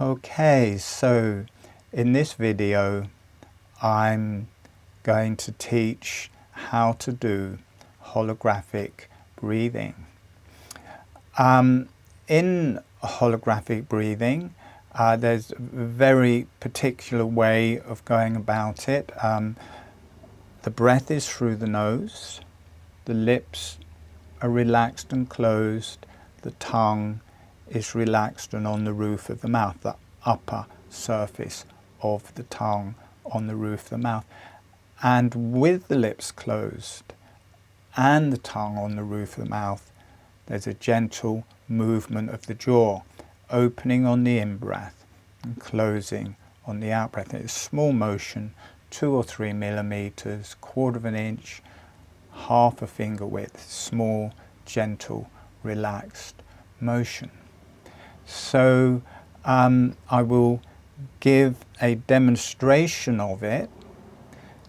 Okay, so in this video I'm going to teach how to do holographic breathing. In holographic breathing there's a very particular way of going about it. The breath is through the nose, the lips are relaxed and closed, the tongue is relaxed and on the roof of the mouth, the upper surface of the tongue on the roof of the mouth. And with the lips closed and the tongue on the roof of the mouth, there's a gentle movement of the jaw, opening on the in-breath and closing on the out-breath. It's a small motion, 2 or 3 millimeters, 1/4 of an inch, half a finger width, small, gentle, relaxed motion. So I will give a demonstration of it,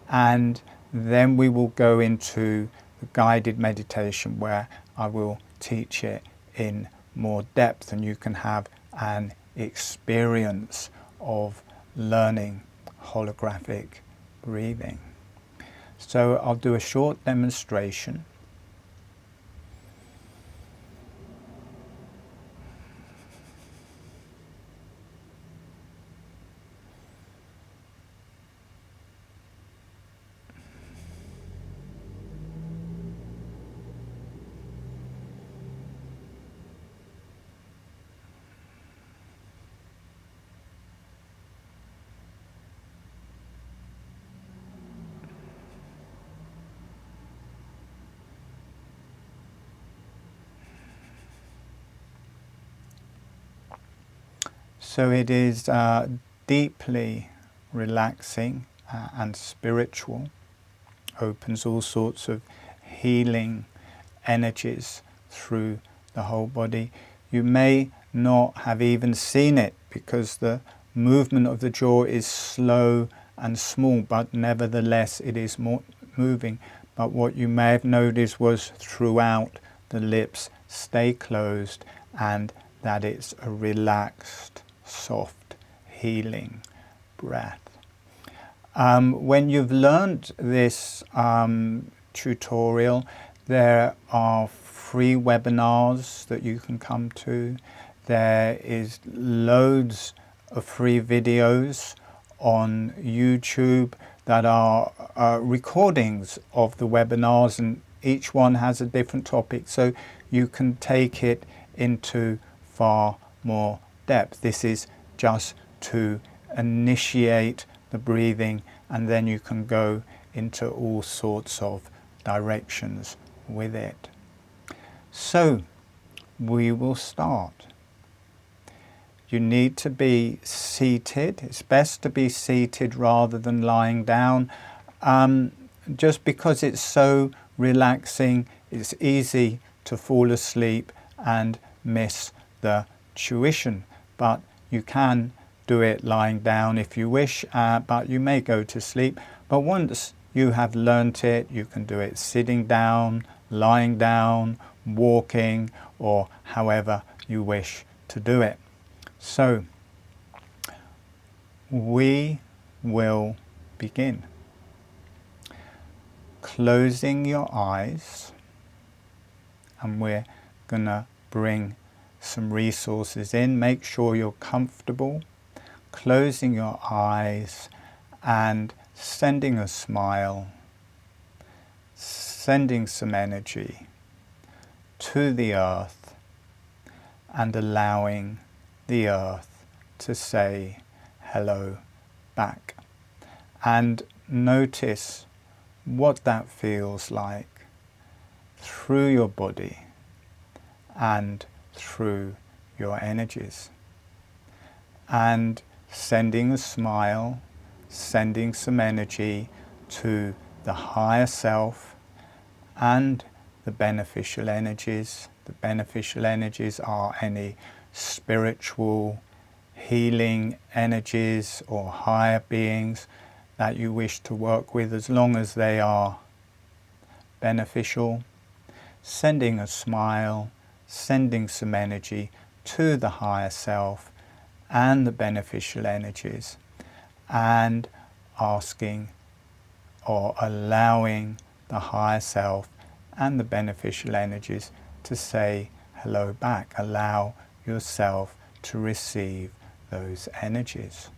and then we will go into the guided meditation where I will teach it in more depth and you can have an experience of learning holographic breathing. So I'll do a short demonstration. So it is deeply relaxing and spiritual, opens all sorts of healing energies through the whole body. You may not have even seen it because the movement of the jaw is slow and small, but nevertheless it is more moving. But what you may have noticed was throughout the lips stay closed and that it's a relaxed, soft, healing breath. When you've learned this tutorial, there are free webinars that you can come to. There is loads of free videos on YouTube that are recordings of the webinars, and each one has a different topic, so you can take it into far more depth. This is just to initiate the breathing, and then you can go into all sorts of directions with it. So we will start. You need to be seated. It's best to be seated rather than lying down, just because it's so relaxing. It's easy to fall asleep and miss the tuition, but you can do it lying down if you wish, but you may go to sleep. But once you have learnt it, you can do it sitting down, lying down, walking, or however you wish to do it. So we will begin. Closing your eyes, and we're gonna bring some resources in. Make sure you're comfortable, closing your eyes and sending a smile, sending some energy to the earth and allowing the earth to say hello back. And notice what that feels like through your body and through your energies. And sending a smile, sending some energy to the higher self and the beneficial energies. The beneficial energies are any spiritual healing energies or higher beings that you wish to work with, as long as they are beneficial. Sending a smile, sending some energy to the higher self and the beneficial energies, and asking or allowing the higher self and the beneficial energies to say hello back. Allow yourself to receive those energies.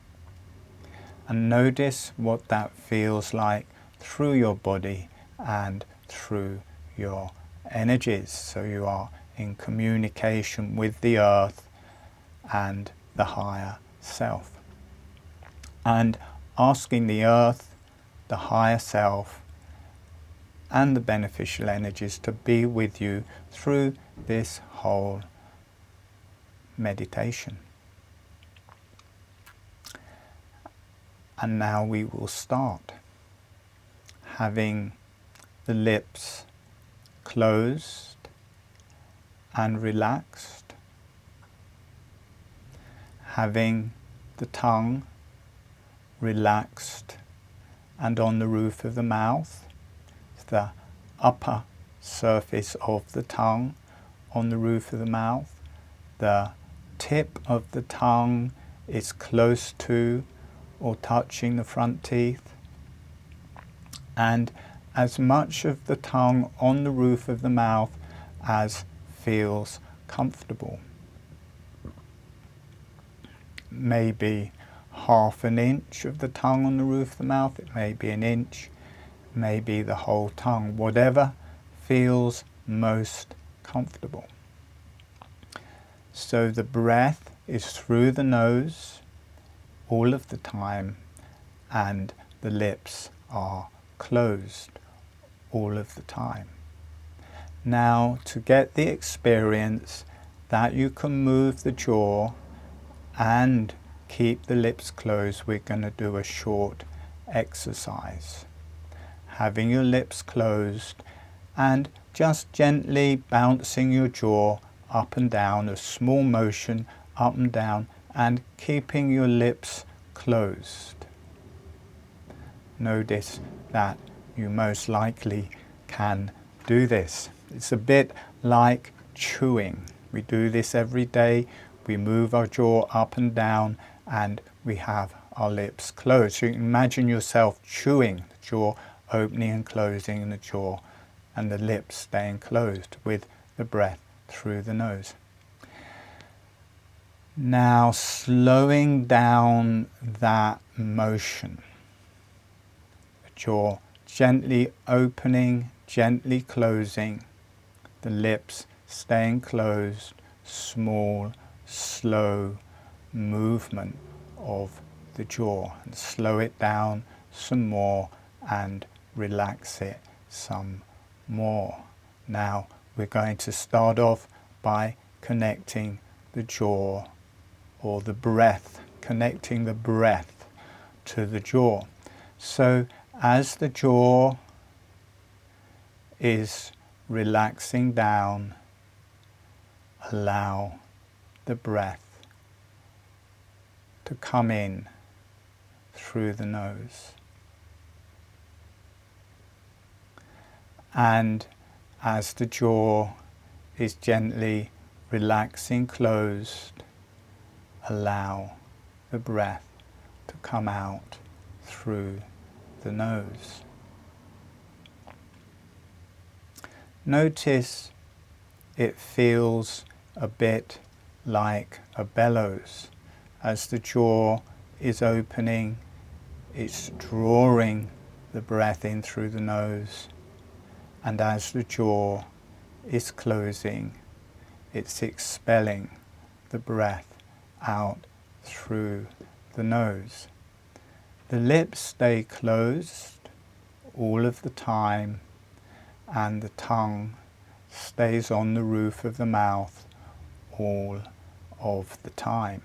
And notice what that feels like through your body and through your energies. So you are in communication with the earth and the higher self. And asking the earth, the higher self, and the beneficial energies to be with you through this whole meditation. And now we will start having the lips closed and relaxed, having the tongue relaxed and on the roof of the mouth, the upper surface of the tongue on the roof of the mouth. The tip of the tongue is close to or touching the front teeth, and as much of the tongue on the roof of the mouth as feels comfortable. Maybe half an inch of the tongue on the roof of the mouth, it may be an inch, maybe the whole tongue, whatever feels most comfortable. So the breath is through the nose all of the time, and the lips are closed all of the time. Now, to get the experience that you can move the jaw and keep the lips closed, we're going to do a short exercise. Having your lips closed and just gently bouncing your jaw up and down, a small motion up and down, and keeping your lips closed. Notice that you most likely can do this. It's a bit like chewing. We do this every day. We move our jaw up and down and we have our lips closed. So you can imagine yourself chewing, the jaw opening and closing, and the jaw and the lips staying closed with the breath through the nose. Now slowing down that motion. The jaw gently opening, gently closing, the lips staying closed, small, slow movement of the jaw. And slow it down some more and relax it some more. Now we're going to start off by connecting the jaw, or the breath, connecting the breath to the jaw. So as the jaw is relaxing down, allow the breath to come in through the nose. And as the jaw is gently relaxing closed, allow the breath to come out through the nose. Notice it feels a bit like a bellows. As the jaw is opening, it's drawing the breath in through the nose, and as the jaw is closing, it's expelling the breath out through the nose. The lips stay closed all of the time, and the tongue stays on the roof of the mouth all of the time.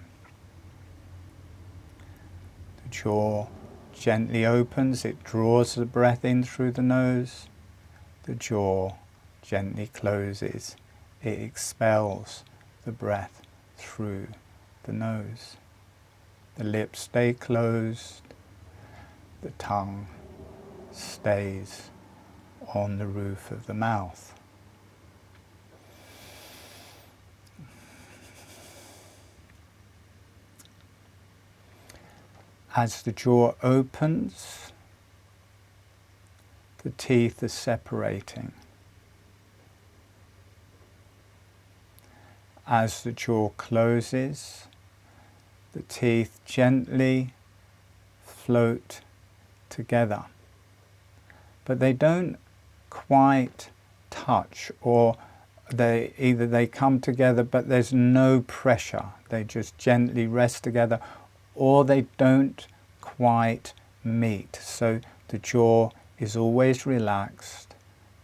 The jaw gently opens, it draws the breath in through the nose. The jaw gently closes, it expels the breath through the nose. The lips stay closed, the tongue stays on the roof of the mouth. As the jaw opens, the teeth are separating. As the jaw closes, the teeth gently float together. But they don't quite touch, or they come together but there's no pressure. They just gently rest together, or they don't quite meet. So the jaw is always relaxed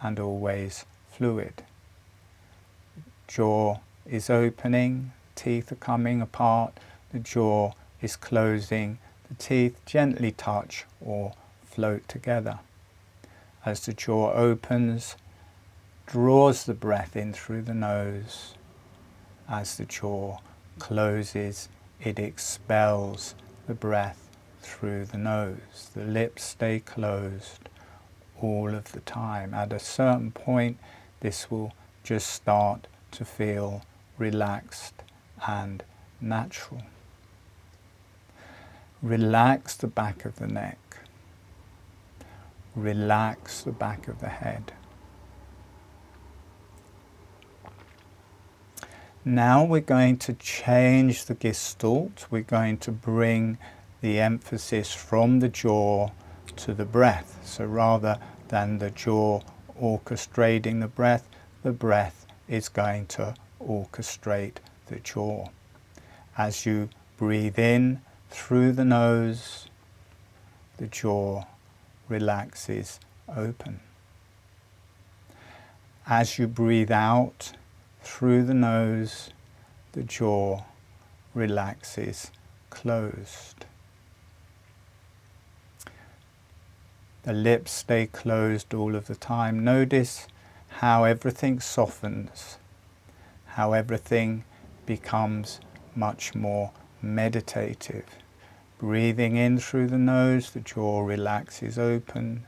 and always fluid. Jaw is opening, teeth are coming apart, the jaw is closing, the teeth gently touch or float together. As the jaw opens, draws the breath in through the nose. As the jaw closes, it expels the breath through the nose. The lips stay closed all of the time. At a certain point, this will just start to feel relaxed and natural. Relax the back of the neck. Relax the back of the head. Now we're going to change the gestalt. We're going to bring the emphasis from the jaw to the breath. So rather than the jaw orchestrating the breath is going to orchestrate the jaw. As you breathe in through the nose, the jaw relaxes open. As you breathe out through the nose, the jaw relaxes closed. The lips stay closed all of the time. Notice how everything softens, how everything becomes much more meditative. Breathing in through the nose, the jaw relaxes open.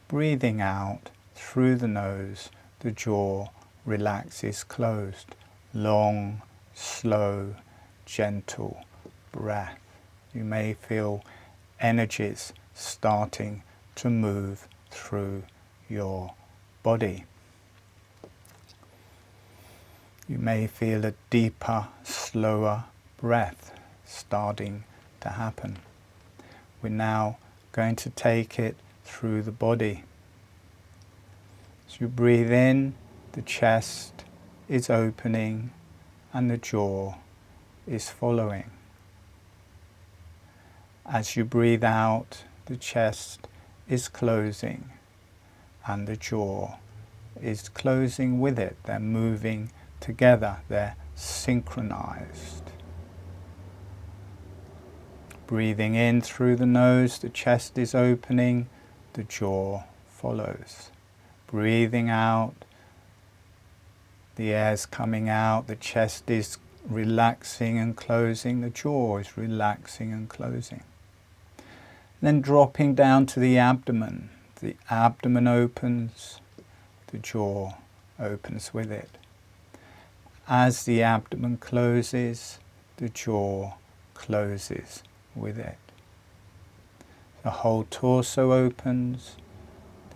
Breathing out through the nose, the jaw relaxes closed. Long, slow, gentle breath. You may feel energies starting to move through your body. You may feel a deeper, slower breath starting to happen. We're now going to take it through the body. As you breathe in, the chest is opening and the jaw is following. As you breathe out, the chest is closing and the jaw is closing with it. They're moving together, they're synchronized. Breathing in through the nose, the chest is opening, the jaw follows. Breathing out, the air's coming out, the chest is relaxing and closing, the jaw is relaxing and closing. Then dropping down to the abdomen opens, the jaw opens with it. As the abdomen closes, the jaw closes with it. The whole torso opens,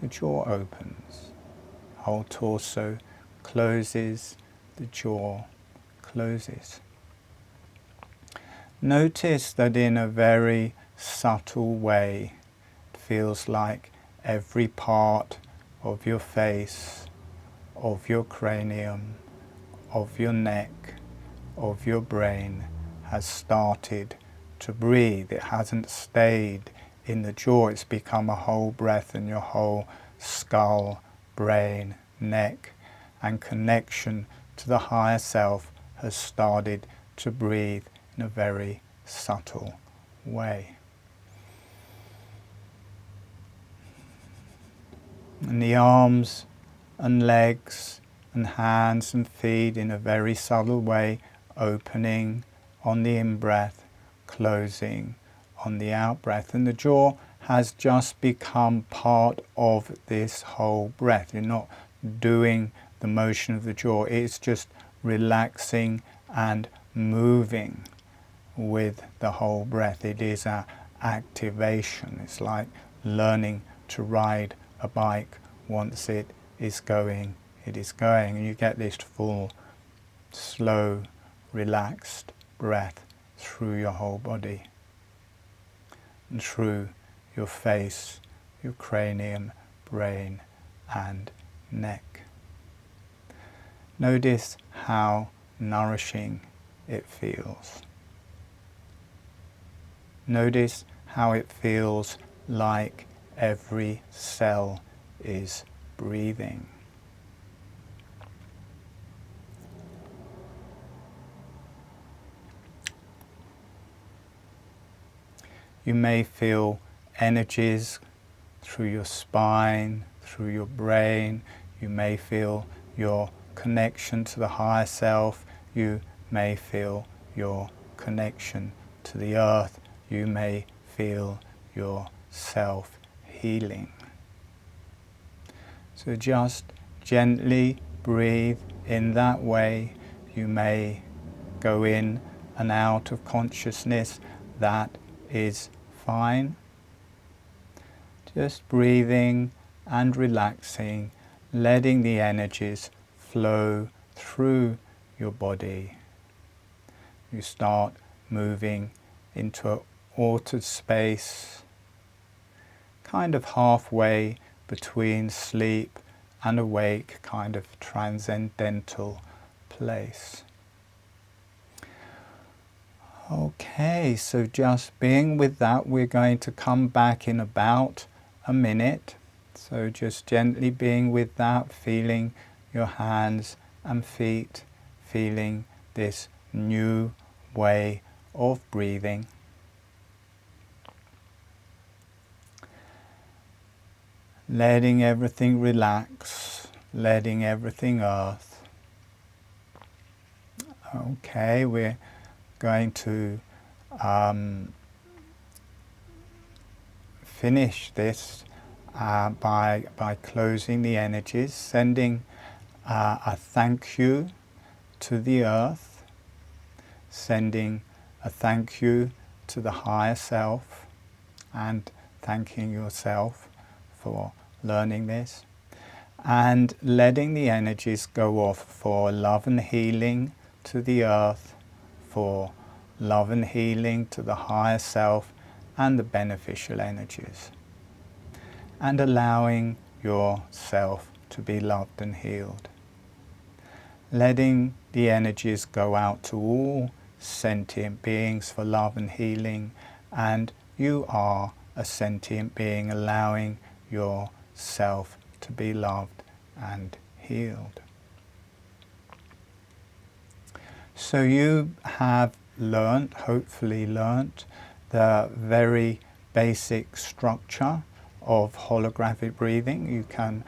the jaw opens. Whole torso closes, the jaw closes. Notice that in a very subtle way, it feels like every part of your face, of your cranium, of your neck, of your brain has started to breathe. It hasn't stayed in the jaw, it's become a whole breath, and your whole skull, brain, neck and connection to the higher self has started to breathe in a very subtle way. And the arms and legs and hands and feet in a very subtle way, opening on the in-breath, closing on the out-breath. And the jaw has just become part of this whole breath. You're not doing the motion of the jaw, it's just relaxing and moving with the whole breath. It is an activation. It's like learning to ride a bike. Once it is going, it is going. And you get this full, slow, relaxed breath through your whole body and through your face, your cranium, brain and neck. Notice how nourishing it feels. Notice how it feels like every cell is breathing. You may feel energies through your spine, through your brain. You may feel your connection to the higher self. You may feel your connection to the earth. You may feel your self-healing. So just gently breathe in that way. You may go in and out of consciousness. That is fine. Just breathing and relaxing, letting the energies flow through your body. You start moving into an altered space, kind of halfway between sleep and awake, kind of transcendental place. Okay, so just being with that, we're going to come back in about a minute. So just gently being with that, feeling your hands and feet, feeling this new way of breathing. Letting everything relax, letting everything earth. Okay, we're going to finish this by closing the energies, sending a thank you to the earth, sending a thank you to the higher self, and thanking yourself for learning this, and letting the energies go off for love and healing to the earth, for love and healing to the higher self and the beneficial energies, and allowing yourself to be loved and healed. Letting the energies go out to all sentient beings for love and healing, and you are a sentient being, allowing yourself to be loved and healed. So you have learnt, hopefully learnt, the very basic structure of holographic breathing. You can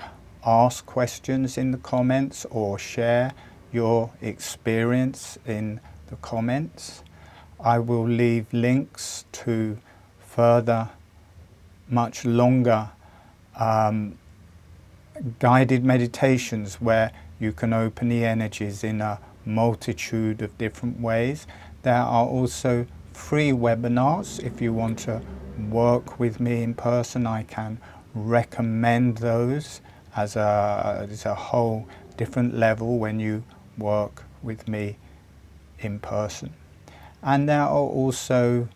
ask questions in the comments or share your experience in the comments. I will leave links to further, much longer guided meditations where you can open the energies in a multitude of different ways. There are also free webinars. If you want to work with me in person, I can recommend those as a whole different level when you work with me in person. And there are also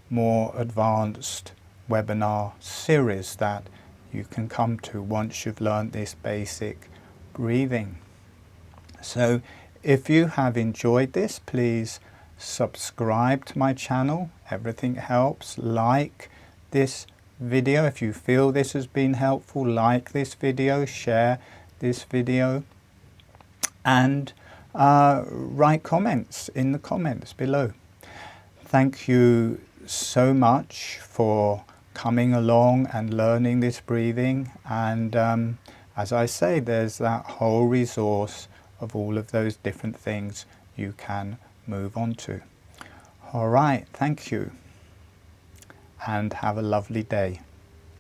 more advanced webinar series that you can come to once you've learned this basic breathing. So if you have enjoyed this, please subscribe to my channel. Everything helps. Like this video. If you feel this has been helpful, like this video, share this video, and write comments in the comments below. Thank you so much for coming along and learning this breathing, and as I say, there's that whole resource of all of those different things you can move on to. All right, thank you, and have a lovely day.